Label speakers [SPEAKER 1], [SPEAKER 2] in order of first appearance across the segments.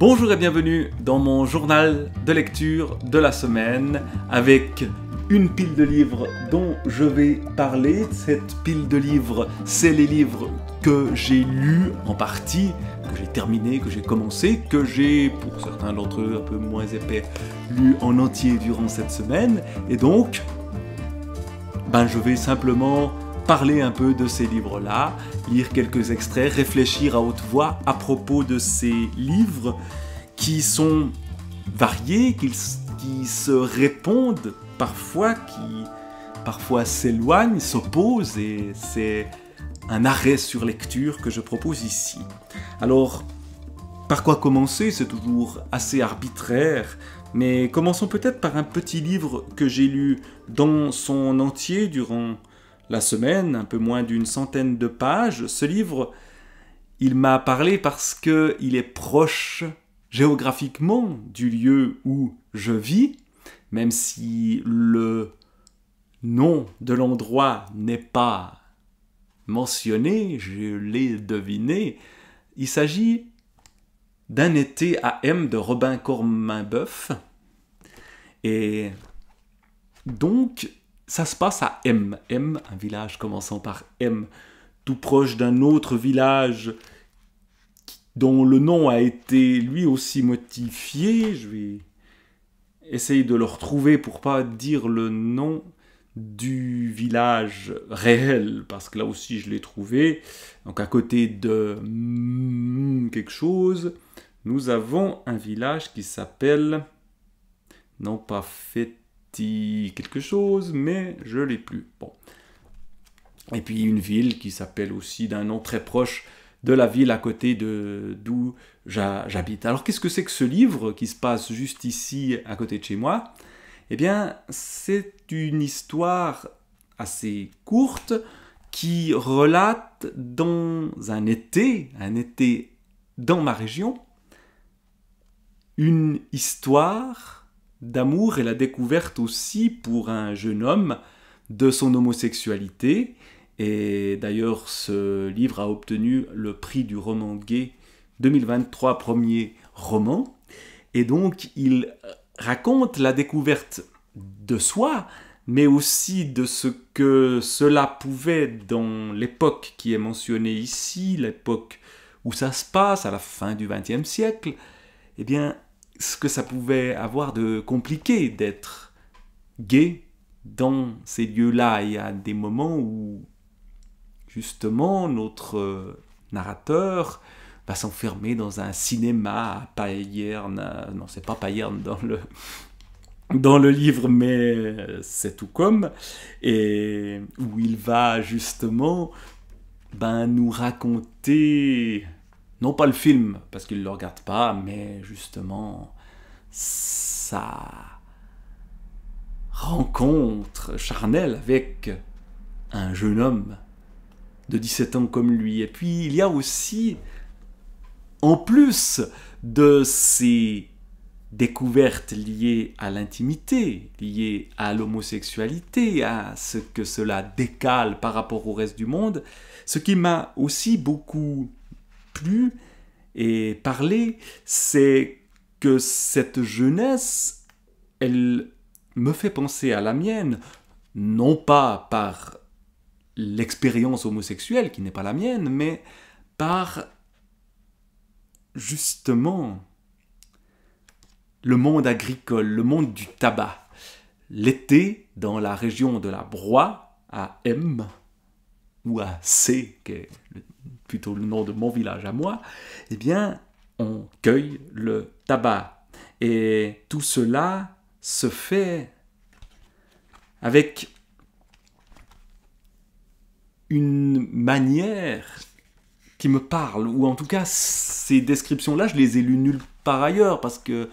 [SPEAKER 1] Bonjour et bienvenue dans mon journal de lecture de la semaine avec une pile de livres dont je vais parler. Cette pile de livres, c'est les livres que j'ai lus en partie, que j'ai terminé, que j'ai commencé, que j'ai, pour certains d'entre eux un peu moins épais, lus en entier durant cette semaine. Et donc, je vais simplement parler un peu de ces livres-là, lire quelques extraits, réfléchir à haute voix à propos de ces livres qui sont variés, qui se répondent parfois, qui parfois s'éloignent, s'opposent, et c'est un arrêt sur lecture que je propose ici. Alors, par quoi commencer? C'est toujours assez arbitraire, mais commençons peut-être par un petit livre que j'ai lu dans son entier durant la semaine, un peu moins d'une centaine de pages. Ce livre, il m'a parlé parce qu'il est proche géographiquement du lieu où je vis, même si le nom de l'endroit n'est pas mentionné, je l'ai deviné. Il s'agit d'un été à M de Robin Corminboeuf. Et donc, ça se passe à M, un village commençant par M, tout proche d'un autre village dont le nom a été lui aussi modifié. Je vais essayer de le retrouver pour pas dire le nom du village réel, parce que là aussi je l'ai trouvé. Donc à côté de quelque chose, nous avons un village qui s'appelle, non pas quelque chose, mais je l'ai plus. Bon. Et puis une ville qui s'appelle aussi d'un nom très proche de la ville à côté d'où j'habite. Alors qu'est-ce que c'est que ce livre qui se passe juste ici à côté de chez moi? Eh bien, c'est une histoire assez courte qui relate dans un été dans ma région, une histoire d'amour et la découverte aussi pour un jeune homme de son homosexualité. Et d'ailleurs, ce livre a obtenu le prix du roman gay 2023, premier roman. Et donc, il raconte la découverte de soi, mais aussi de ce que cela pouvait dans l'époque qui est mentionnée ici, l'époque où ça se passe, à la fin du XXe siècle. Eh bien, ce que ça pouvait avoir de compliqué d'être gay dans ces lieux-là. Il y a des moments où, justement, notre narrateur va s'enfermer dans un cinéma à Payerne. Non, c'est pas Payerne dans le livre, mais c'est tout comme. Et où il va justement nous raconter, non pas le film, parce qu'il ne le regarde pas, mais justement sa rencontre charnelle avec un jeune homme de 17 ans comme lui. Et puis il y a aussi, en plus de ces découvertes liées à l'intimité, liées à l'homosexualité, à ce que cela décale par rapport au reste du monde, ce qui m'a aussi beaucoup plu et parlé, c'est que cette jeunesse, elle me fait penser à la mienne, non pas par l'expérience homosexuelle qui n'est pas la mienne, mais par justement le monde agricole, le monde du tabac. L'été, dans la région de la Broye, à M, ou à C, qui est plutôt le nom de mon village à moi, eh bien, on cueille le tabac. Et tout cela se fait avec une manière qui me parle, ou en tout cas, ces descriptions-là, je les ai lues nulle part ailleurs, parce que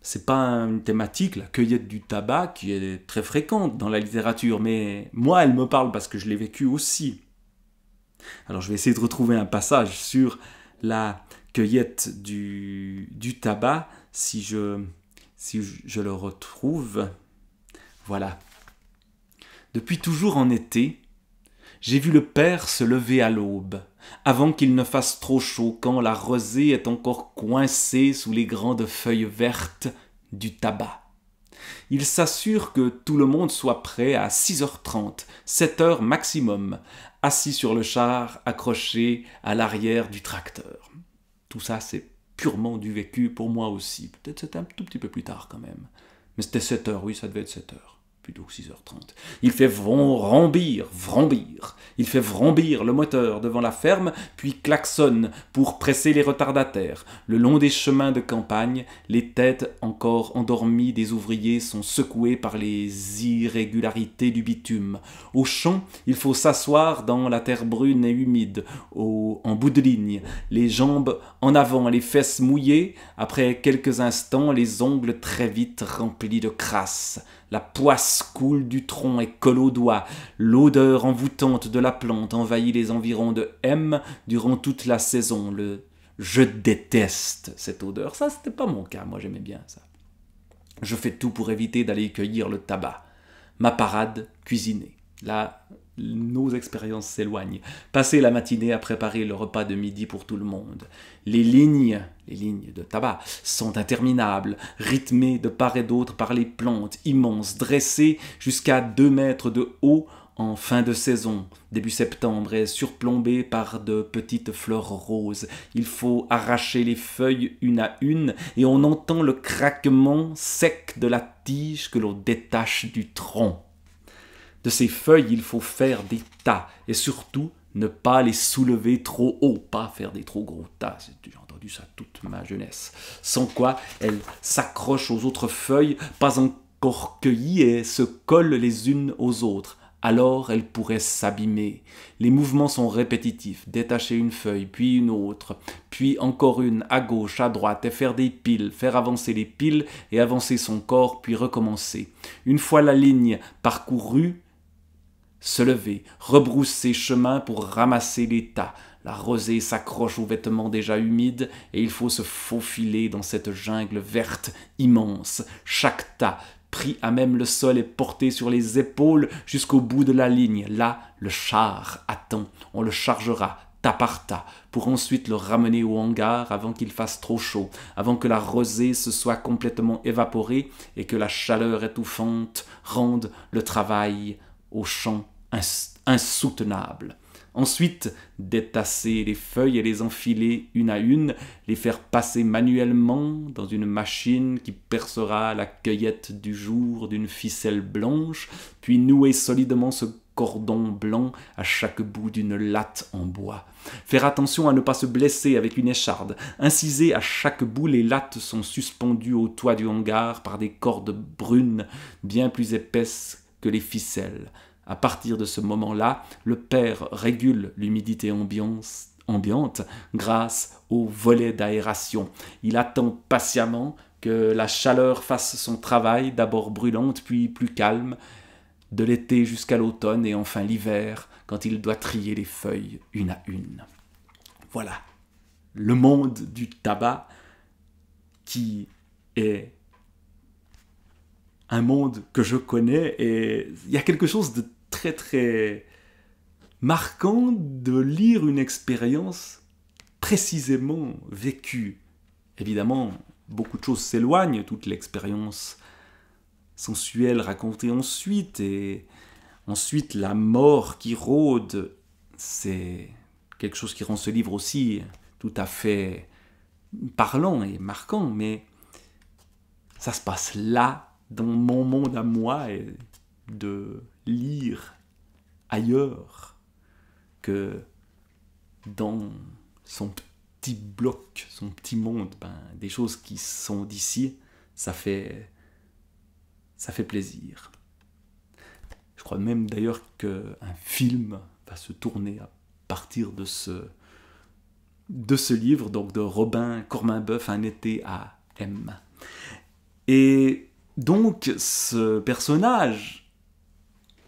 [SPEAKER 1] c'est pas une thématique, la cueillette du tabac, qui est très fréquente dans la littérature, mais moi, elle me parle parce que je l'ai vécu aussi. Alors, je vais essayer de retrouver un passage sur la cueillette du tabac, si je le retrouve. Voilà. Depuis toujours en été, j'ai vu le père se lever à l'aube, avant qu'il ne fasse trop chaud, quand la rosée est encore coincée sous les grandes feuilles vertes du tabac. Il s'assure que tout le monde soit prêt à 6h30, 7h maximum, assis sur le char accroché à l'arrière du tracteur. Tout ça, c'est purement du vécu pour moi aussi. Peut-être c'était un tout petit peu plus tard quand même. Mais c'était 7h, oui, ça devait être 7h. Plutôt que 6h30. Il fait vrombir. Il fait vrombir le moteur devant la ferme, puis klaxonne pour presser les retardataires. Le long des chemins de campagne, les têtes encore endormies des ouvriers sont secouées par les irrégularités du bitume. Au champ, il faut s'asseoir dans la terre brune et humide, en bout de ligne, les jambes en avant, les fesses mouillées, après quelques instants, les ongles très vite remplis de crasse. La poisse coule du tronc et colle aux doigts. L'odeur envoûtante de la plante envahit les environs de M durant toute la saison. Je déteste cette odeur. Ça, c'était pas mon cas. Moi, j'aimais bien ça. Je fais tout pour éviter d'aller cueillir le tabac. Ma parade, cuisiner. Là, nos expériences s'éloignent. Passer la matinée à préparer le repas de midi pour tout le monde. Les lignes de tabac sont interminables, rythmées de part et d'autre par les plantes immenses, dressées jusqu'à 2 mètres de haut en fin de saison, début septembre, et surplombées par de petites fleurs roses. Il faut arracher les feuilles une à une, et on entend le craquement sec de la tige que l'on détache du tronc. De ces feuilles, il faut faire des tas, et surtout, ne pas les soulever trop haut, pas faire des trop gros tas, j'ai entendu ça toute ma jeunesse, sans quoi elles s'accrochent aux autres feuilles, pas encore cueillies, et se collent les unes aux autres. Alors elles pourraient s'abîmer. Les mouvements sont répétitifs, détacher une feuille, puis une autre, puis encore une, à gauche, à droite, et faire des piles, faire avancer les piles, et avancer son corps, puis recommencer. Une fois la ligne parcourue, se lever, rebrousser chemin pour ramasser les tas. La rosée s'accroche aux vêtements déjà humides et il faut se faufiler dans cette jungle verte immense. Chaque tas, pris à même le sol, est porté sur les épaules jusqu'au bout de la ligne. Là, le char attend. On le chargera tas par tas, pour ensuite le ramener au hangar avant qu'il fasse trop chaud, avant que la rosée se soit complètement évaporée et que la chaleur étouffante rende le travail au champ insoutenable. Ensuite, détasser les feuilles et les enfiler une à une, les faire passer manuellement dans une machine qui percera la cueillette du jour d'une ficelle blanche, puis nouer solidement ce cordon blanc à chaque bout d'une latte en bois. Faire attention à ne pas se blesser avec une écharde. Incisées à chaque bout, les lattes sont suspendues au toit du hangar par des cordes brunes bien plus épaisses que les ficelles. À partir de ce moment-là, le père régule l'humidité ambiante grâce au volet d'aération. Il attend patiemment que la chaleur fasse son travail, d'abord brûlante, puis plus calme, de l'été jusqu'à l'automne et enfin l'hiver, quand il doit trier les feuilles une à une. Voilà, le monde du tabac qui est un monde que je connais, et il y a quelque chose de très très marquant de lire une expérience précisément vécue. Évidemment, beaucoup de choses s'éloignent, toute l'expérience sensuelle racontée ensuite, et ensuite la mort qui rôde, c'est quelque chose qui rend ce livre aussi tout à fait parlant et marquant, mais ça se passe là, dans mon monde à moi, et de lire ailleurs que dans son petit bloc, son petit monde, des choses qui sont d'ici, ça fait plaisir. Je crois même d'ailleurs qu'un film va se tourner à partir de ce livre, donc de Robin Corminboeuf, Un été à M. Et donc, ce personnage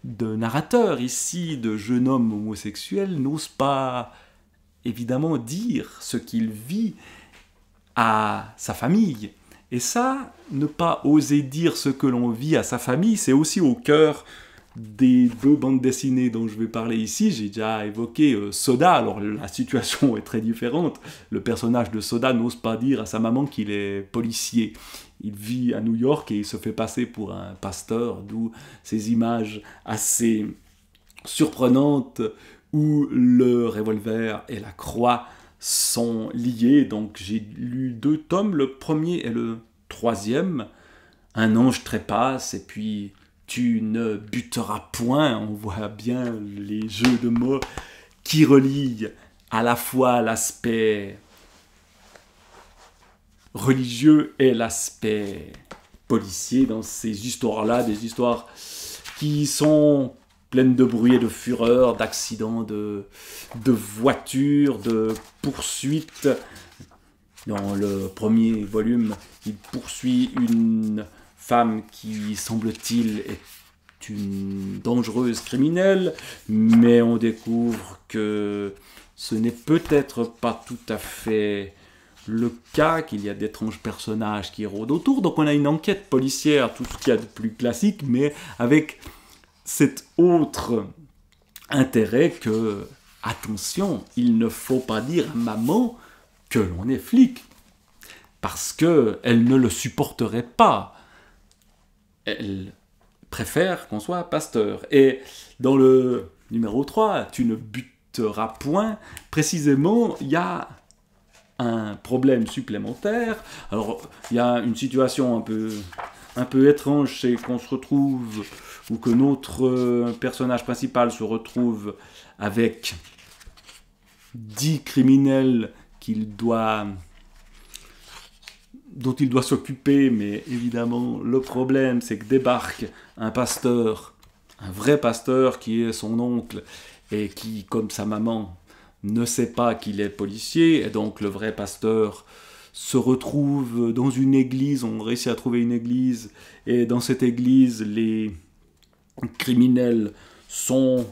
[SPEAKER 1] de narrateur ici, de jeune homme homosexuel, n'ose pas évidemment dire ce qu'il vit à sa famille. Et ça, ne pas oser dire ce que l'on vit à sa famille, c'est aussi au cœur des deux bandes dessinées dont je vais parler ici, j'ai déjà évoqué Soda. Alors la situation est très différente. Le personnage de Soda n'ose pas dire à sa maman qu'il est policier. Il vit à New York et il se fait passer pour un pasteur, d'où ces images assez surprenantes où le revolver et la croix sont liés. Donc j'ai lu 2 tomes, le premier et le troisième. Un ange trépasse et puis tu ne buteras point. On voit bien les jeux de mots qui relient à la fois l'aspect religieux et l'aspect policier dans ces histoires-là, des histoires qui sont pleines de bruit et de fureur, d'accidents, de voitures, de poursuites. Dans le premier volume, il poursuit une femme qui, semble-t-il, est une dangereuse criminelle, mais on découvre que ce n'est peut-être pas tout à fait le cas, qu'il y a d'étranges personnages qui rôdent autour. Donc on a une enquête policière, tout ce qu'il y a de plus classique, mais avec cet autre intérêt que, attention, il ne faut pas dire à maman que l'on est flic, parce qu'elle ne le supporterait pas. Elle préfère qu'on soit pasteur. Et dans le numéro 3, tu ne buteras point, précisément, il y a un problème supplémentaire. Alors, il y a une situation un peu étrange, c'est qu'on se retrouve, ou que notre personnage principal se retrouve avec 10 criminels dont il doit s'occuper, mais évidemment, le problème, c'est que débarque un pasteur, un vrai pasteur qui est son oncle, et qui, comme sa maman, ne sait pas qu'il est policier, et donc le vrai pasteur se retrouve dans une église, on réussit à trouver une église, et dans cette église, les criminels sont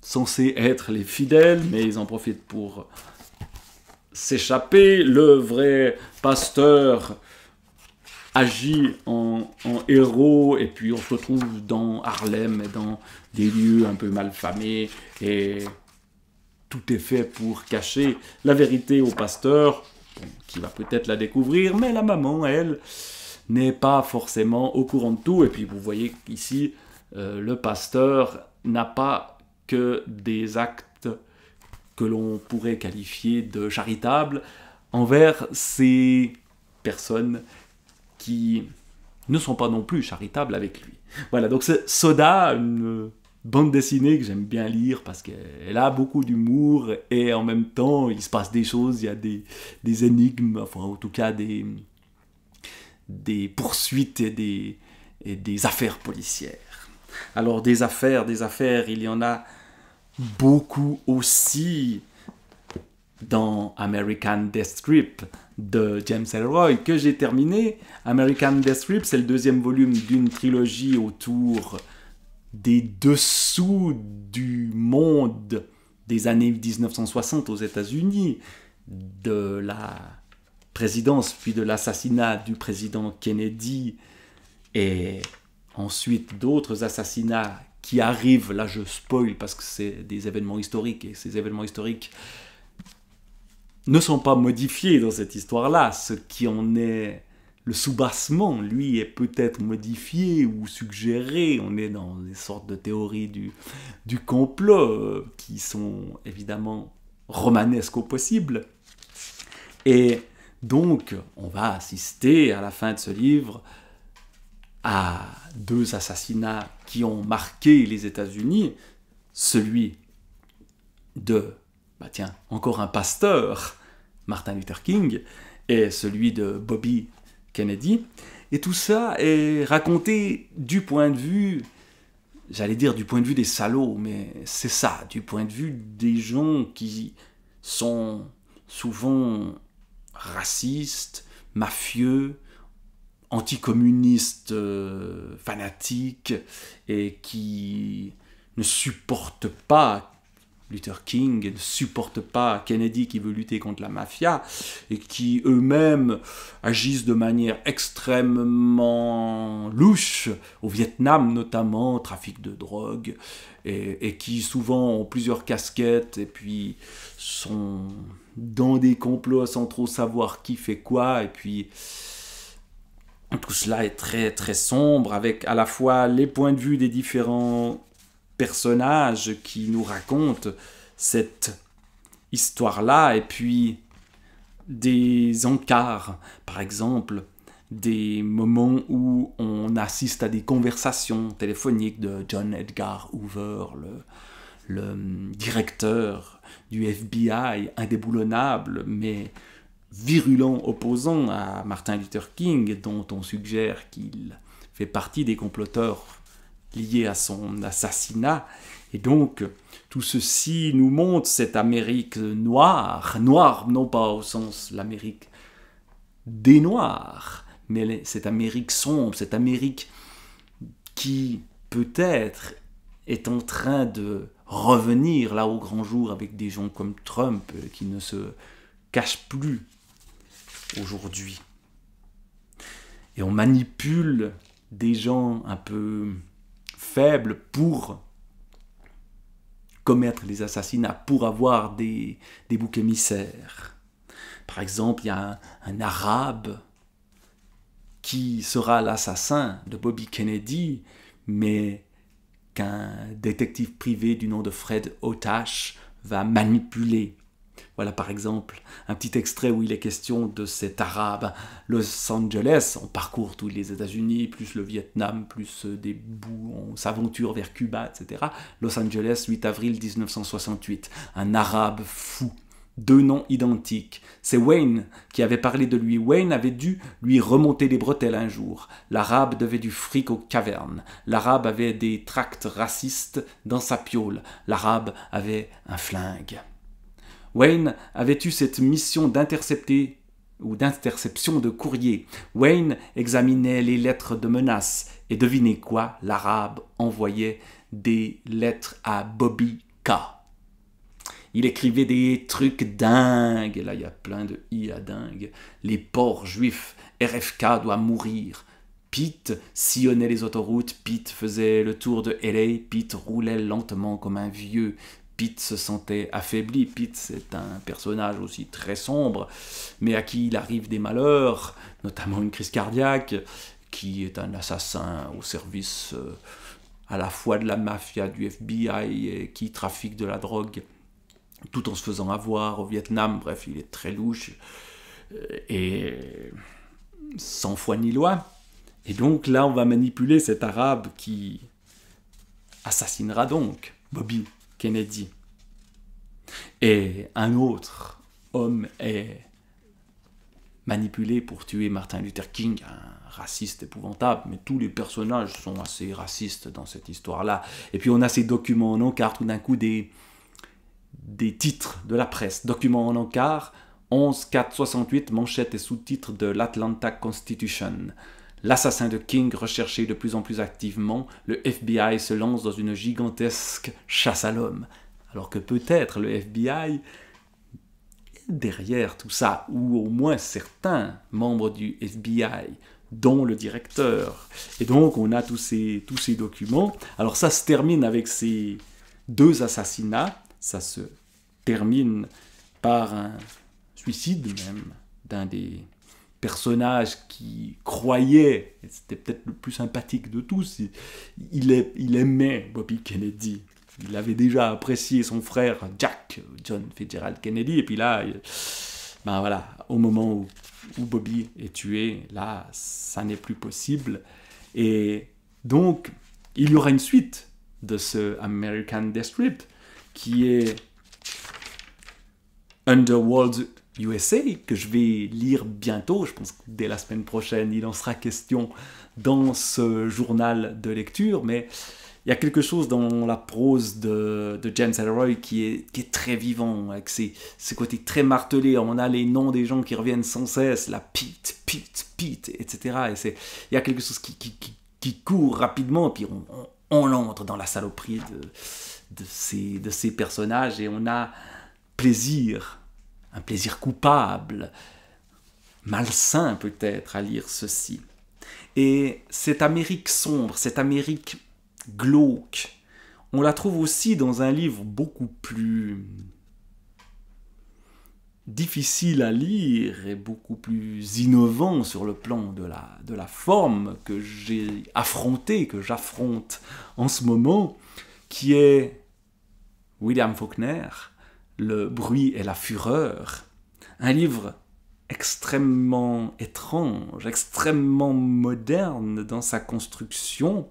[SPEAKER 1] censés être les fidèles, mais ils en profitent pour s'échapper. Le vrai pasteur agit en héros, et puis on se retrouve dans Harlem, et dans des lieux un peu malfamés, et tout est fait pour cacher la vérité au pasteur, qui va peut-être la découvrir, mais la maman, elle, n'est pas forcément au courant de tout. Et puis vous voyez ici, le pasteur n'a pas que des actes que l'on pourrait qualifier de charitables envers ces personnes qui ne sont pas non plus charitables avec lui. Voilà, donc c'est Soda, une bande dessinée que j'aime bien lire parce qu'elle a beaucoup d'humour et en même temps il se passe des choses, il y a des énigmes, enfin en tout cas des poursuites et des affaires policières. Alors des affaires, il y en a beaucoup aussi dans American Death Grip de James Ellroy, que j'ai terminé. American Death Grip, c'est le 2e volume d'une trilogie autour des dessous du monde des années 1960 aux États-Unis, de la présidence, puis de l'assassinat du président Kennedy, et ensuite d'autres assassinats qui arrivent, là je spoil parce que c'est des événements historiques, et ces événements historiques ne sont pas modifiés dans cette histoire-là. Ce qui en est le soubassement, lui, est peut-être modifié ou suggéré. On est dans des sortes de théories du complot qui sont évidemment romanesques au possible. Et donc, on va assister à la fin de ce livre à 2 assassinats qui ont marqué les États-Unis. Celui de, encore un pasteur, Martin Luther King, et celui de Bobby Kennedy. Et tout ça est raconté du point de vue, j'allais dire du point de vue des salauds, mais c'est ça, du point de vue des gens qui sont souvent racistes, mafieux, anticommunistes fanatiques, et qui ne supportent pas Luther King ne supportent pas Kennedy qui veut lutter contre la mafia et qui eux-mêmes agissent de manière extrêmement louche, au Vietnam notamment, trafic de drogue, et qui souvent ont plusieurs casquettes et puis sont dans des complots sans trop savoir qui fait quoi, et puis tout cela est très très sombre avec à la fois les points de vue des différents personnages qui nous racontent cette histoire-là, et puis des encarts, par exemple, des moments où on assiste à des conversations téléphoniques de John Edgar Hoover, le directeur du FBI, indéboulonnable, mais virulent opposant à Martin Luther King, dont on suggère qu'il fait partie des comploteurs liés à son assassinat. Et donc, tout ceci nous montre cette Amérique noire, noire non pas au sens l'Amérique des Noirs, mais cette Amérique sombre, cette Amérique qui peut-être est en train de revenir là au grand jour avec des gens comme Trump qui ne se cachent plus aujourd'hui. Et on manipule des gens un peu faibles pour commettre les assassinats, pour avoir des boucs émissaires. Par exemple, il y a un Arabe qui sera l'assassin de Bobby Kennedy, mais qu'un détective privé du nom de Fred Otash va manipuler. Voilà par exemple un petit extrait où il est question de cet Arabe. Los Angeles, on parcourt tous les États-Unis, plus le Vietnam, plus des bouts, on s'aventure vers Cuba, etc. Los Angeles, 8 avril 1968. Un Arabe fou. 2 noms identiques. C'est Wayne qui avait parlé de lui. Wayne avait dû lui remonter les bretelles un jour. L'Arabe devait du fric aux cavernes. L'Arabe avait des tracts racistes dans sa piole. L'Arabe avait un flingue. Wayne avait eu cette mission d'interception de courrier. Wayne examinait les lettres de menace. Et devinez quoi? L'Arabe envoyait des lettres à Bobby K. Il écrivait des trucs dingues. Là, il y a plein de i à dingue. Les porcs juifs. RFK doit mourir. Pete sillonnait les autoroutes. Pete faisait le tour de LA. Pete roulait lentement comme un vieux. Pete se sentait affaibli. Pete, c'est un personnage aussi très sombre, mais à qui il arrive des malheurs, notamment une crise cardiaque, qui est un assassin au service à la fois de la mafia, du FBI, et qui trafique de la drogue, tout en se faisant avoir au Vietnam. Bref, il est très louche, et sans foi ni loi. Et donc là, on va manipuler cet Arabe qui assassinera donc Bobby Kennedy. Et un autre homme est manipulé pour tuer Martin Luther King, un raciste épouvantable, mais tous les personnages sont assez racistes dans cette histoire-là. Et puis on a ces documents en encart, tout d'un coup des titres de la presse. Documents en encart, 11-4-68, manchette et sous-titres de l'Atlanta Constitution. L'assassin de King recherché de plus en plus activement, le FBI se lance dans une gigantesque chasse à l'homme. Alors que peut-être le FBI est derrière tout ça, ou au moins certains membres du FBI, dont le directeur. Et donc on a tous ces documents. Alors ça se termine avec ces 2 assassinats, ça se termine par un suicide même d'un des personnage qui croyait, et c'était peut-être le plus sympathique de tous, il aimait Bobby Kennedy. Il avait déjà apprécié son frère John Fitzgerald Kennedy, et puis là, ben voilà, au moment où Bobby est tué, là, ça n'est plus possible. Et donc, il y aura une suite de ce American Death Strip, qui est Underworld USA, que je vais lire bientôt. Je pense que dès la semaine prochaine, il en sera question dans ce journal de lecture, mais il y a quelque chose dans la prose de James Ellroy qui est très vivant, avec ses côtés très martelés. On a les noms des gens qui reviennent sans cesse, la Pete, etc. Et il y a quelque chose qui court rapidement, puis on entre dans la saloperie de ces personnages, et on a plaisir, un plaisir coupable, malsain peut-être, à lire ceci. Et cette Amérique sombre, cette Amérique glauque, on la trouve aussi dans un livre beaucoup plus difficile à lire et beaucoup plus innovant sur le plan de la forme que j'ai affronté, que j'affronte en ce moment, qui est William Faulkner, Le bruit et la fureur, un livre extrêmement étrange, extrêmement moderne dans sa construction.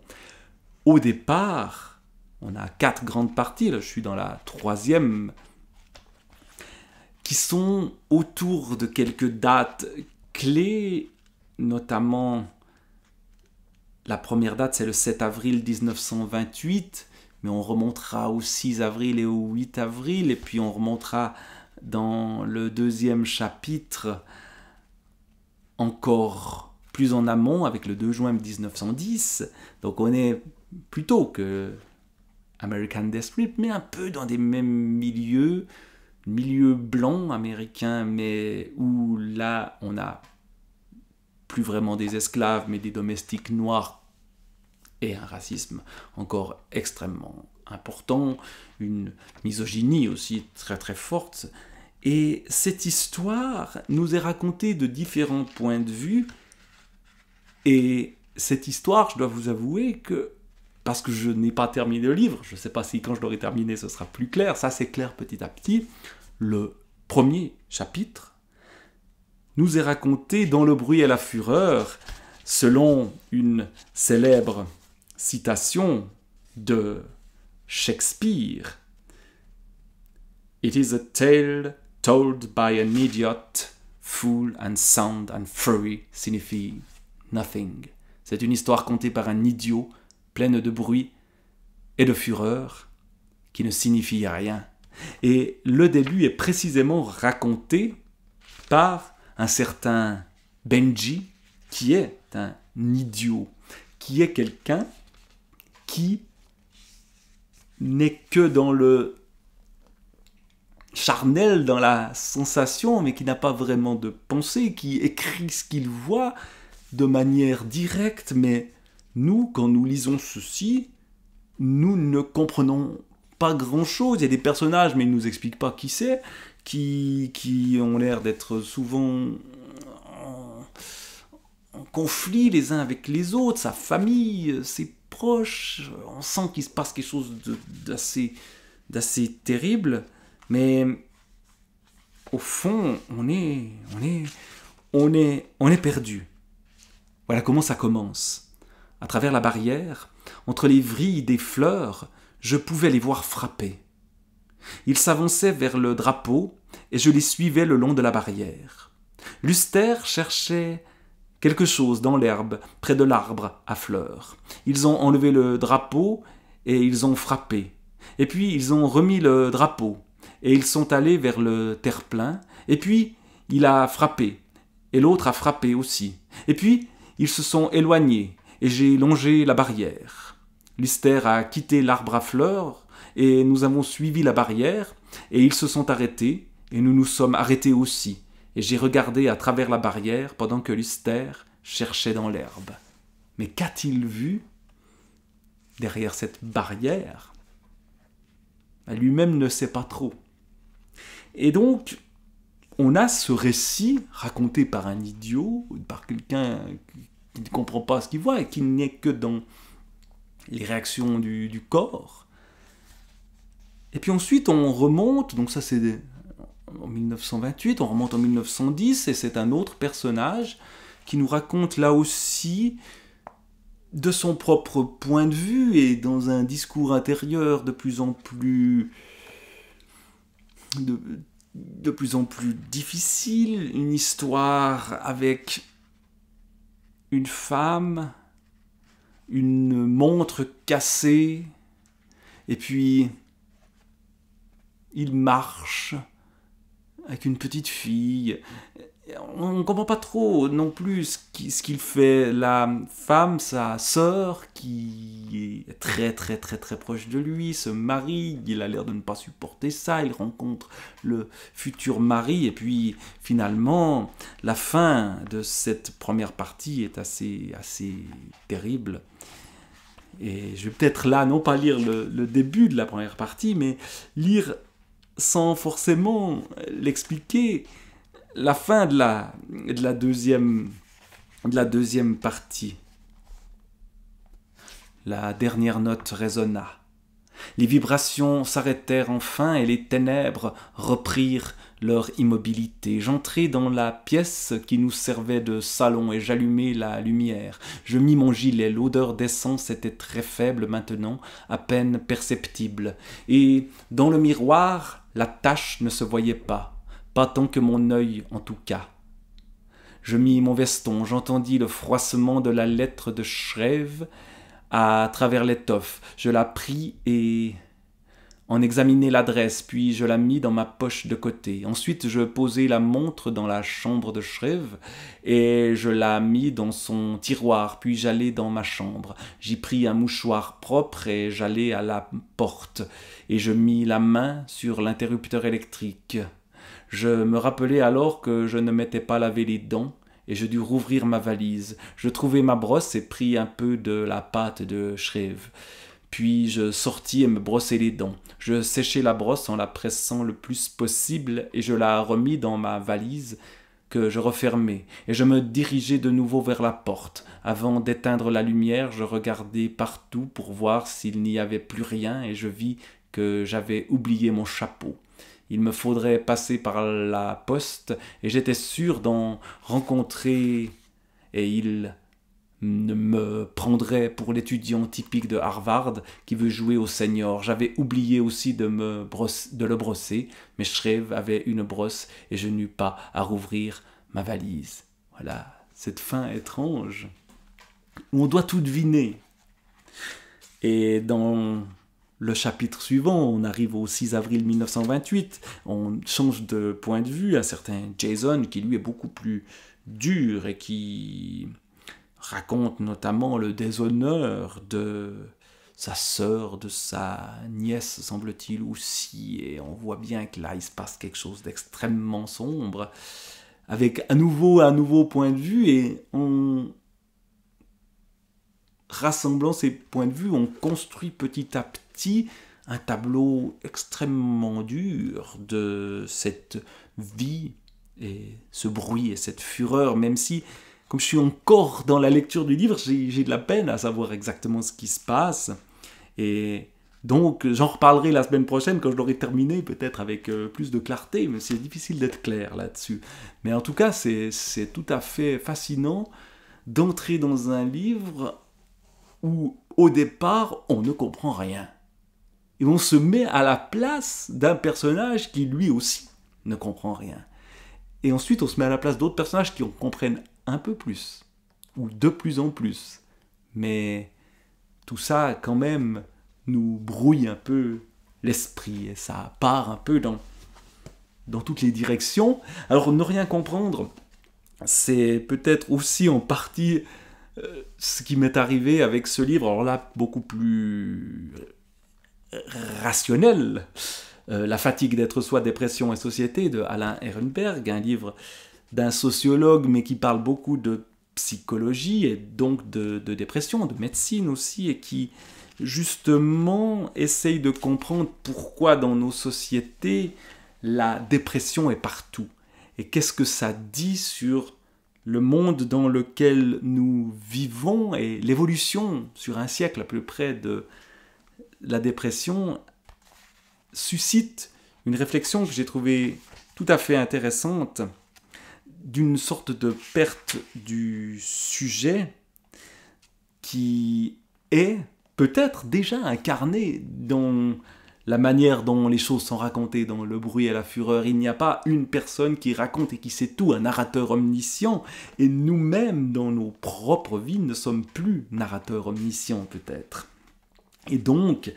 [SPEAKER 1] Au départ, on a 4 grandes parties, là je suis dans la 3e, qui sont autour de quelques dates clés, notamment la première date, c'est le 7 avril 1928, mais on remontera au 6 avril et au 8 avril, et puis on remontera dans le 2e chapitre encore plus en amont avec le 2 juin 1910. Donc on est plutôt que American Death Strip, mais un peu dans des mêmes milieu blanc américain, mais où là on a plus vraiment des esclaves, mais des domestiques noirs, et un racisme encore extrêmement important, une misogynie aussi très très forte. Et cette histoire nous est racontée de différents points de vue, et cette histoire, je dois vous avouer que, parce que je n'ai pas terminé le livre, je ne sais pas si quand je l'aurai terminé ce sera plus clair, ça c'est clair petit à petit, le premier chapitre nous est raconté dans Le bruit et la fureur, selon une célèbre citation de Shakespeare. It is a tale told by an idiot, fool and sound and fury signifie nothing. C'est une histoire contée par un idiot, pleine de bruit et de fureur, qui ne signifie rien. Et le début est précisément raconté par un certain Benji, qui est un idiot, qui est quelqu'un qui n'est que dans le charnel, dans la sensation, mais qui n'a pas vraiment de pensée, qui écrit ce qu'il voit de manière directe, mais nous, quand nous lisons ceci, nous ne comprenons pas grand-chose. Il y a des personnages, mais ils ne nous expliquent pas qui c'est, qui ont l'air d'être souvent en conflit les uns avec les autres, sa famille, ses proches. On sent qu'il se passe quelque chose d'assez terrible, mais au fond, on est perdu. Voilà comment ça commence. À travers la barrière, entre les vrilles des fleurs, je pouvais les voir frapper. Ils s'avançaient vers le drapeau et je les suivais le long de la barrière. Luster cherchait quelque chose dans l'herbe, près de l'arbre à fleurs. Ils ont enlevé le drapeau et ils ont frappé. Et puis ils ont remis le drapeau et ils sont allés vers le terre-plein. Et puis il a frappé et l'autre a frappé aussi. Et puis ils se sont éloignés et j'ai longé la barrière. Luster a quitté l'arbre à fleurs et nous avons suivi la barrière et ils se sont arrêtés et nous nous sommes arrêtés aussi. Et j'ai regardé à travers la barrière pendant que Luster cherchait dans l'herbe. Mais qu'a-t-il vu derrière cette barrière? Lui-même ne sait pas trop. Et donc, on a ce récit raconté par un idiot, par quelqu'un qui ne comprend pas ce qu'il voit et qui n'est que dans les réactions du corps. Et puis ensuite, on remonte, donc ça c'est en 1928, on remonte en 1910, et c'est un autre personnage qui nous raconte là aussi de son propre point de vue et dans un discours intérieur de plus en plus difficile, une histoire avec une femme, une montre cassée, et puis il marche avec une petite fille, on ne comprend pas trop non plus ce qu'il fait. La femme, sa sœur, qui est très très très très proche de lui, se marie, il a l'air de ne pas supporter ça, il rencontre le futur mari, et puis finalement, la fin de cette première partie est assez terrible. Et je vais peut-être là, non pas lire le début de la première partie, mais lire sans forcément l'expliquer, la fin de la deuxième partie. La dernière note résonna. Les vibrations s'arrêtèrent enfin et les ténèbres reprirent leur immobilité. J'entrai dans la pièce qui nous servait de salon et j'allumai la lumière. Je mis mon gilet. L'odeur d'essence était très faible maintenant, à peine perceptible. Et dans le miroir, la tache ne se voyait pas tant que mon œil en tout cas. Je mis mon veston, j'entendis le froissement de la lettre de Shreve à travers l'étoffe. Je la pris et en examinai l'adresse, puis je la mis dans ma poche de côté. Ensuite, je posai la montre dans la chambre de Shreve et je la mis dans son tiroir, puis j'allai dans ma chambre. J'y pris un mouchoir propre et j'allai à la porte et je mis la main sur l'interrupteur électrique. Je me rappelai alors que je ne m'étais pas lavé les dents et je dus rouvrir ma valise. Je trouvai ma brosse et pris un peu de la pâte de Shreve. Puis je sortis et me brossai les dents. Je séchai la brosse en la pressant le plus possible et je la remis dans ma valise que je refermai. Et je me dirigeai de nouveau vers la porte. Avant d'éteindre la lumière, je regardai partout pour voir s'il n'y avait plus rien et je vis que j'avais oublié mon chapeau. Il me faudrait passer par la poste et j'étais sûr d'en rencontrer et il me prendrait pour l'étudiant typique de Harvard qui veut jouer au senior. J'avais oublié aussi de le brosser, mais Shreve avait une brosse et je n'eus pas à rouvrir ma valise. Voilà, cette fin étrange où on doit tout deviner. Et dans le chapitre suivant, on arrive au 6 avril 1928, on change de point de vue, un certain Jason qui lui est beaucoup plus dur et qui raconte notamment le déshonneur de sa sœur, de sa nièce semble-t-il aussi, et on voit bien que là il se passe quelque chose d'extrêmement sombre, avec à nouveau point de vue, et en rassemblant ces points de vue, on construit petit à petit un tableau extrêmement dur de cette vie et ce bruit et cette fureur, même si, comme je suis encore dans la lecture du livre, j'ai de la peine à savoir exactement ce qui se passe. Et donc, j'en reparlerai la semaine prochaine quand je l'aurai terminé, peut-être avec plus de clarté, mais c'est difficile d'être clair là-dessus. Mais en tout cas, c'est tout à fait fascinant d'entrer dans un livre où, au départ, on ne comprend rien. Et on se met à la place d'un personnage qui, lui aussi, ne comprend rien. Et ensuite, on se met à la place d'autres personnages qui en comprennent un peu plus, ou de plus en plus. Mais tout ça, quand même, nous brouille un peu l'esprit, et ça part un peu dans toutes les directions. Alors, ne rien comprendre, c'est peut-être aussi en partie ce qui m'est arrivé avec ce livre, alors là, beaucoup plus rationnel, La fatigue d'être soi, dépression et société de Alain Ehrenberg, un livre d'un sociologue, mais qui parle beaucoup de psychologie et donc de dépression, de médecine aussi, et qui justement essaye de comprendre pourquoi dans nos sociétés la dépression est partout. Et qu'est-ce que ça dit sur le monde dans lequel nous vivons et l'évolution sur un siècle à peu près de la dépression suscite une réflexion que j'ai trouvée tout à fait intéressante, d'une sorte de perte du sujet qui est peut-être déjà incarné dans la manière dont les choses sont racontées dans Le bruit et la fureur. Il n'y a pas une personne qui raconte et qui sait tout, un narrateur omniscient, et nous-mêmes, dans nos propres vies, ne sommes plus narrateurs omniscients peut-être. Et donc,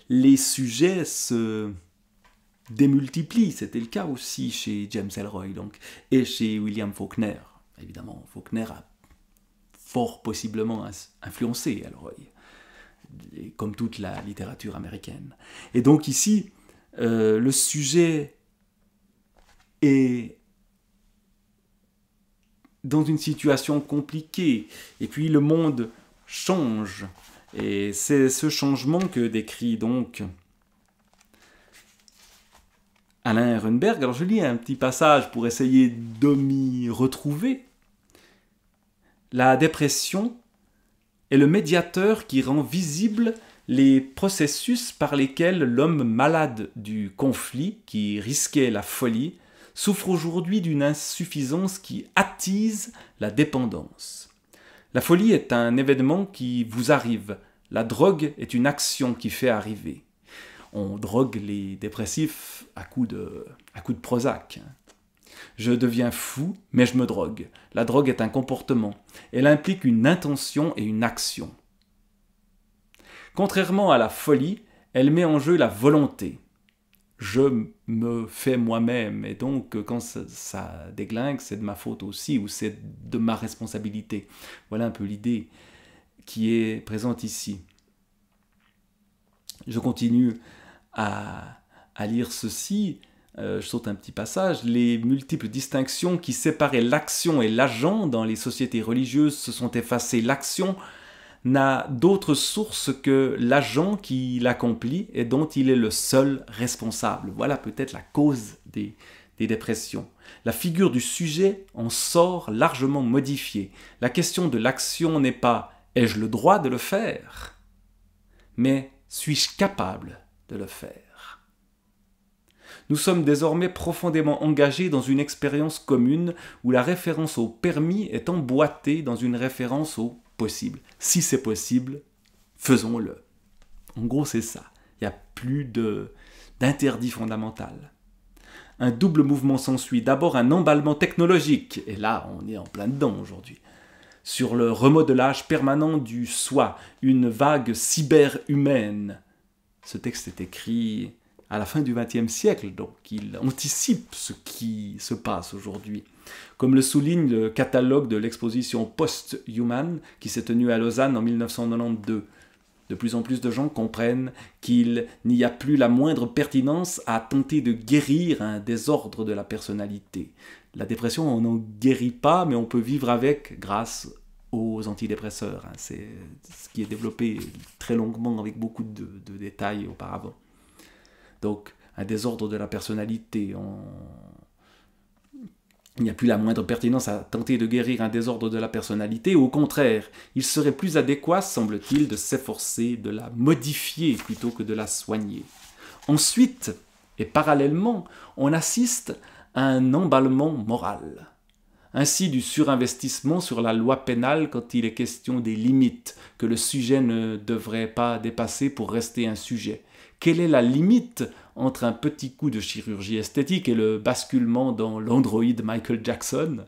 [SPEAKER 1] les sujets se démultiplie. C'était le cas aussi chez James Ellroy donc, et chez William Faulkner. Évidemment, Faulkner a fort possiblement influencé Ellroy, comme toute la littérature américaine. Et donc ici, le sujet est dans une situation compliquée, et puis le monde change, et c'est ce changement que décrit donc Alain Ehrenberg. Alors je lis un petit passage pour essayer de m'y retrouver. La dépression est le médiateur qui rend visibles les processus par lesquels l'homme malade du conflit, qui risquait la folie, souffre aujourd'hui d'une insuffisance qui attise la dépendance. La folie est un événement qui vous arrive. La drogue est une action qui fait arriver. On drogue les dépressifs à coups de Prozac. Je deviens fou, mais je me drogue. La drogue est un comportement. Elle implique une intention et une action. Contrairement à la folie, elle met en jeu la volonté. Je me fais moi-même, et donc quand ça déglingue, c'est de ma faute aussi, ou c'est de ma responsabilité. Voilà un peu l'idée qui est présente ici. Je continue à lire ceci. Je saute un petit passage. Les multiples distinctions qui séparaient l'action et l'agent dans les sociétés religieuses se sont effacées. L'action n'a d'autre source que l'agent qui l'accomplit et dont il est le seul responsable. Voilà peut-être la cause des dépressions. La figure du sujet en sort largement modifiée. La question de l'action n'est pas « ai-je le droit de le faire ?» mais « suis-je capable de le faire ?» Nous sommes désormais profondément engagés dans une expérience commune où la référence au permis est emboîtée dans une référence au possible. Si c'est possible, faisons-le. En gros, c'est ça. Il n'y a plus d'interdit fondamental. Un double mouvement s'ensuit. D'abord, un emballement technologique. Et là, on est en plein dedans aujourd'hui. Sur le remodelage permanent du soi, une vague cyber-humaine. Ce texte est écrit à la fin du XXe siècle, donc il anticipe ce qui se passe aujourd'hui. Comme le souligne le catalogue de l'exposition Post-Human qui s'est tenue à Lausanne en 1992. De plus en plus de gens comprennent qu'il n'y a plus la moindre pertinence à tenter de guérir un désordre de la personnalité. La dépression, on n'en guérit pas, mais on peut vivre avec grâce aux antidépresseurs. C'est ce qui est développé très longuement avec beaucoup de détails auparavant. Donc, un désordre de la personnalité. Il n'y a plus la moindre pertinence à tenter de guérir un désordre de la personnalité. Au contraire, il serait plus adéquat, semble-t-il, de s'efforcer de la modifier plutôt que de la soigner. Ensuite, et parallèlement, on assiste à un emballement moral. Ainsi du surinvestissement sur la loi pénale quand il est question des limites que le sujet ne devrait pas dépasser pour rester un sujet. Quelle est la limite entre un petit coup de chirurgie esthétique et le basculement dans l'androïde Michael Jackson?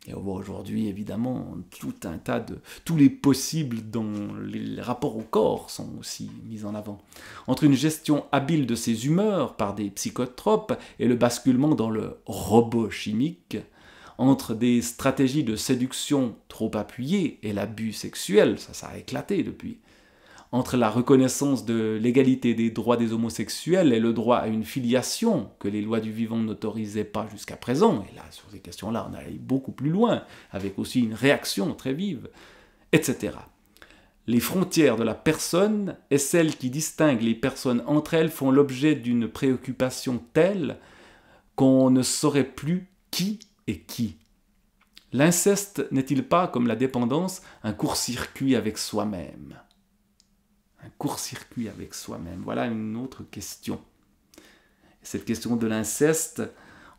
[SPEAKER 1] Et on voit aujourd'hui, évidemment, tout un tas de... Tous les possibles dont les rapports au corps sont aussi mis en avant. Entre une gestion habile de ses humeurs par des psychotropes et le basculement dans le robot chimique, entre des stratégies de séduction trop appuyées et l'abus sexuel, ça a éclaté depuis, entre la reconnaissance de l'égalité des droits des homosexuels et le droit à une filiation que les lois du vivant n'autorisaient pas jusqu'à présent, et là, sur ces questions-là, on allait beaucoup plus loin, avec aussi une réaction très vive, etc. Les frontières de la personne et celles qui distinguent les personnes entre elles font l'objet d'une préoccupation telle qu'on ne saurait plus qui est qui. L'inceste n'est-il pas, comme la dépendance, un court-circuit avec soi-même ? Un court-circuit avec soi-même. Voilà une autre question. Cette question de l'inceste,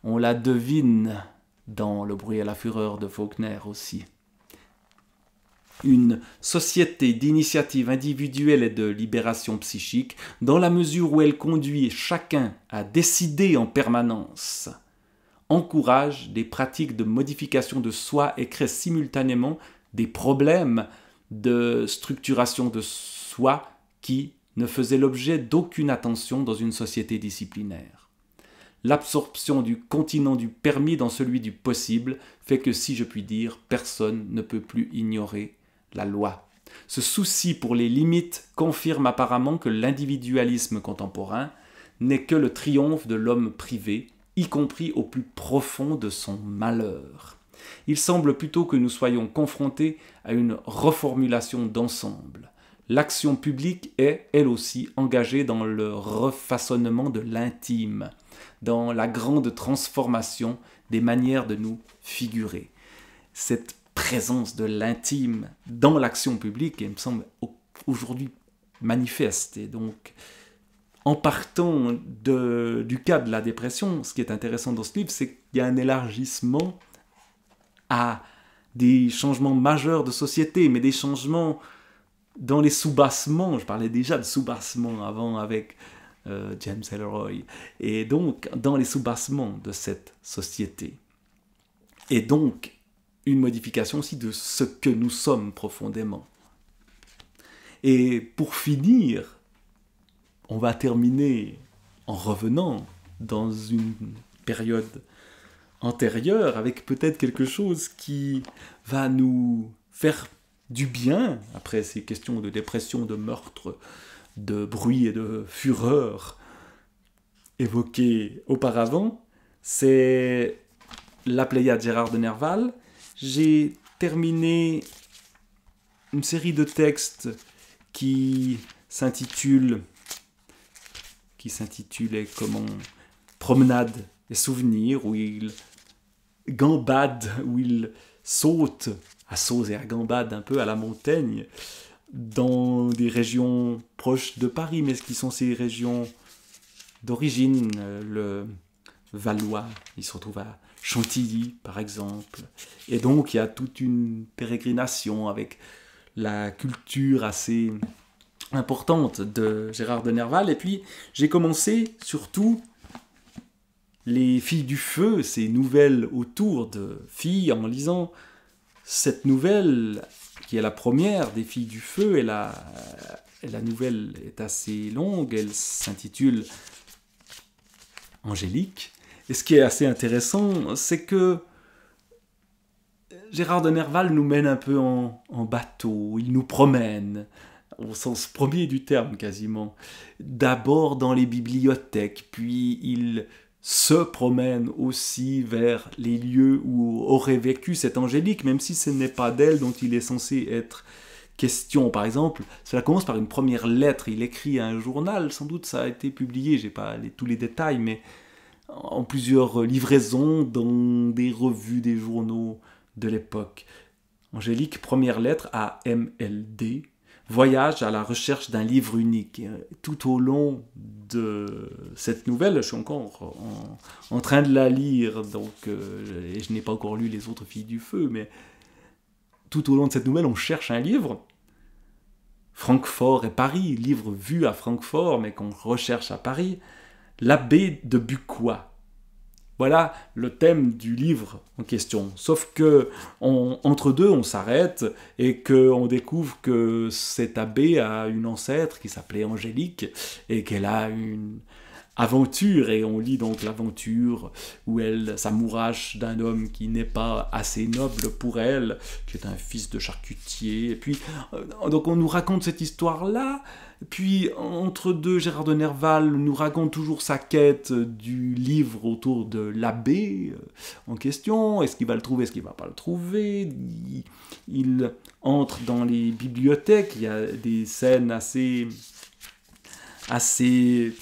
[SPEAKER 1] on la devine dans Le bruit et la fureur de Faulkner aussi. Une société d'initiative individuelle et de libération psychique, dans la mesure où elle conduit chacun à décider en permanence, encourage des pratiques de modification de soi et crée simultanément des problèmes de structuration de soi qui ne faisaient l'objet d'aucune attention dans une société disciplinaire. L'absorption du continent du permis dans celui du possible fait que, si je puis dire, personne ne peut plus ignorer la loi. Ce souci pour les limites confirme apparemment que l'individualisme contemporain n'est que le triomphe de l'homme privé, y compris au plus profond de son malheur. Il semble plutôt que nous soyons confrontés à une reformulation d'ensemble. L'action publique est, elle aussi, engagée dans le refaçonnement de l'intime, dans la grande transformation des manières de nous figurer. Cette présence de l'intime dans l'action publique, elle me semble aujourd'hui manifeste. Et donc, en partant du cas de la dépression, ce qui est intéressant dans ce livre, c'est qu'il y a un élargissement à des changements majeurs de société, mais des changements dans les soubassements. Je parlais déjà de soubassements avant avec James Ellroy. Et donc, dans les soubassements de cette société. Et donc, une modification aussi de ce que nous sommes profondément. Et pour finir, on va terminer en revenant dans une période antérieure avec peut-être quelque chose qui va nous faire du bien après ces questions de dépression, de meurtre, de bruit et de fureur évoquées auparavant. C'est la Pléiade Gérard de Nerval. J'ai terminé une série de textes qui s'intitulait comment Promenade et souvenirs, où il gambade, où il saute à Sauz et à Gambade un peu à la Montaigne, dans des régions proches de Paris, mais qui sont ces régions d'origine, le Valois, il se retrouve à Chantilly, par exemple. Et donc, il y a toute une pérégrination avec la culture assez importante de Gérard de Nerval. Et puis, j'ai commencé surtout les Filles du Feu, ces nouvelles autour de filles, en lisant cette nouvelle, qui est la première des Filles du Feu, et la nouvelle est assez longue, elle s'intitule Angélique. Et ce qui est assez intéressant, c'est que Gérard de Nerval nous mène un peu en bateau, il nous promène, au sens premier du terme quasiment. D'abord dans les bibliothèques, puis il se promène aussi vers les lieux où aurait vécu cette Angélique, même si ce n'est pas d'elle dont il est censé être question. Par exemple, cela commence par une première lettre, il écrit à un journal, sans doute ça a été publié, j'ai pas tous les détails, mais en plusieurs livraisons dans des revues, des journaux de l'époque. Angélique, première lettre à MLD, voyage à la recherche d'un livre unique. Et tout au long de cette nouvelle, je suis encore en train de la lire, donc, et je n'ai pas encore lu les autres Filles du Feu, mais tout au long de cette nouvelle, on cherche un livre. Francfort et Paris, livre vu à Francfort, mais qu'on recherche à Paris. L'abbé de Bucquoy. Voilà le thème du livre en question. Sauf que entre deux, on s'arrête et qu'on découvre que cet abbé a une ancêtre qui s'appelait Angélique et qu'elle a une aventure. Et on lit donc l'aventure où elle s'amourache d'un homme qui n'est pas assez noble pour elle, qui est un fils de charcutier. Et puis, donc on nous raconte cette histoire-là. Puis, entre deux, Gérard de Nerval nous raconte toujours sa quête du livre autour de l'abbé en question. Est-ce qu'il va le trouver, est-ce qu'il ne va pas le trouver? Il entre dans les bibliothèques, il y a des scènes assez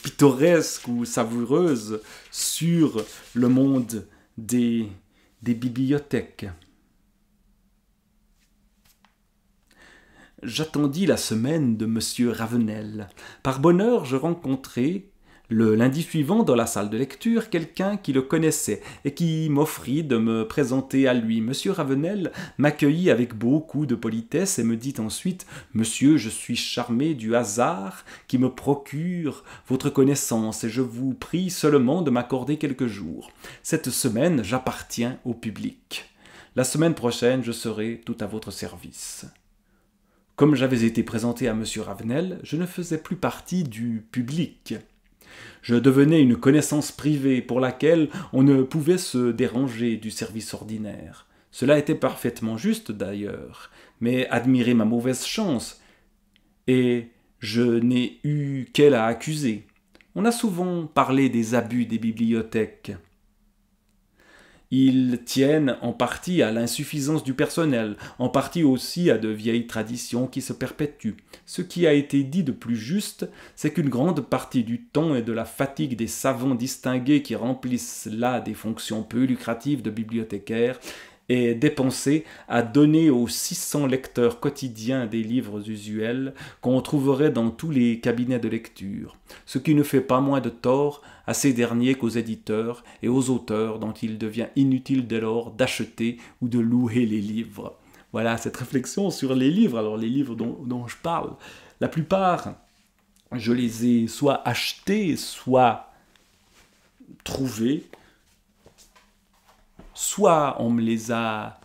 [SPEAKER 1] pittoresques ou savoureuses sur le monde des bibliothèques. J'attendis la semaine de Monsieur Ravenel. Par bonheur, je rencontrai, le lundi suivant, dans la salle de lecture, quelqu'un qui le connaissait et qui m'offrit de me présenter à lui. Monsieur Ravenel m'accueillit avec beaucoup de politesse et me dit ensuite « Monsieur, je suis charmé du hasard qui me procure votre connaissance et je vous prie seulement de m'accorder quelques jours. Cette semaine, j'appartiens au public. La semaine prochaine, je serai tout à votre service. » Comme j'avais été présenté à M. Ravenel, je ne faisais plus partie du public. Je devenais une connaissance privée pour laquelle on ne pouvait se déranger du service ordinaire. Cela était parfaitement juste d'ailleurs, mais admirez ma mauvaise chance, et je n'ai eu qu'elle à accuser. On a souvent parlé des abus des bibliothèques. Ils tiennent en partie à l'insuffisance du personnel, en partie aussi à de vieilles traditions qui se perpétuent. Ce qui a été dit de plus juste, c'est qu'une grande partie du temps et de la fatigue des savants distingués qui remplissent là des fonctions peu lucratives de bibliothécaires est dépensée à donner aux 600 lecteurs quotidiens des livres usuels qu'on trouverait dans tous les cabinets de lecture, ce qui ne fait pas moins de tort à ces derniers qu'aux éditeurs et aux auteurs dont il devient inutile dès lors d'acheter ou de louer les livres. Voilà cette réflexion sur les livres. Alors les livres dont je parle, la plupart, je les ai soit achetés, soit trouvés, soit on me les a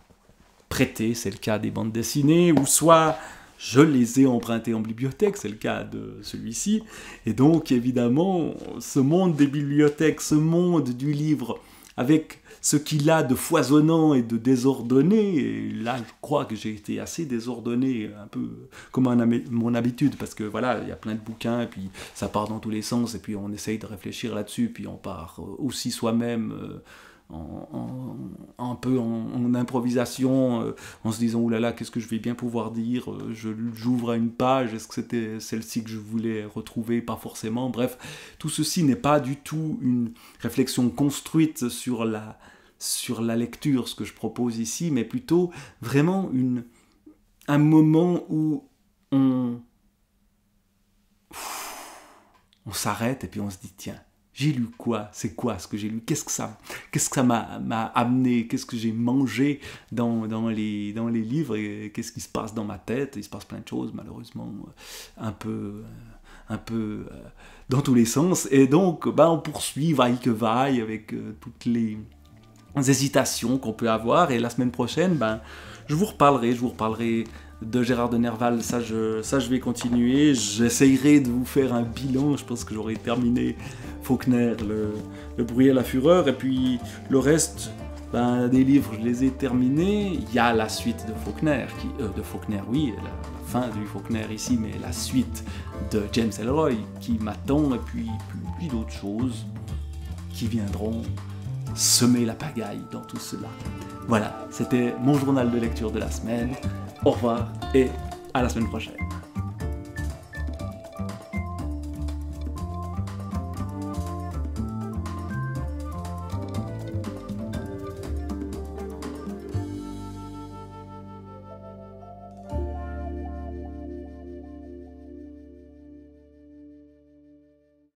[SPEAKER 1] prêtés, c'est le cas des bandes dessinées, ou soit je les ai empruntés en bibliothèque, c'est le cas de celui-ci. Et donc, évidemment, ce monde des bibliothèques, ce monde du livre, avec ce qu'il a de foisonnant et de désordonné, et là, je crois que j'ai été assez désordonné, un peu comme mon habitude, parce que voilà, il y a plein de bouquins, et puis ça part dans tous les sens, et puis on essaye de réfléchir là-dessus, puis on part aussi soi-même un peu en improvisation, en se disant « Oulala, qu'est-ce que je vais bien pouvoir dire ?» J'ouvre à une page, est-ce que c'était celle-ci que je voulais retrouver? Pas forcément. Bref, tout ceci n'est pas du tout une réflexion construite sur la lecture, ce que je propose ici, mais plutôt vraiment un moment où on s'arrête et puis on se dit « Tiens, j'ai lu quoi? C'est quoi ce que j'ai lu? Qu'est-ce que ça m'a amené? Qu'est-ce que j'ai mangé dans les livres? Et qu'est-ce qui se passe dans ma tête? Il se passe plein de choses, malheureusement, un peu dans tous les sens. Et donc, on poursuit, vaille que vaille, avec toutes les hésitations qu'on peut avoir. Et la semaine prochaine, je vous reparlerai de Gérard de Nerval. Ça, je vais continuer. J'essayerai de vous faire un bilan. Je pense que j'aurai terminé Faulkner, le bruit et la fureur. Et puis, le reste des livres, je les ai terminés. Il y a la suite de Faulkner, oui, la fin du Faulkner ici, mais la suite de James Ellroy qui m'attend. Et puis d'autres choses qui viendront semer la pagaille dans tout cela. Voilà, c'était mon journal de lecture de la semaine. Au revoir et à la semaine prochaine.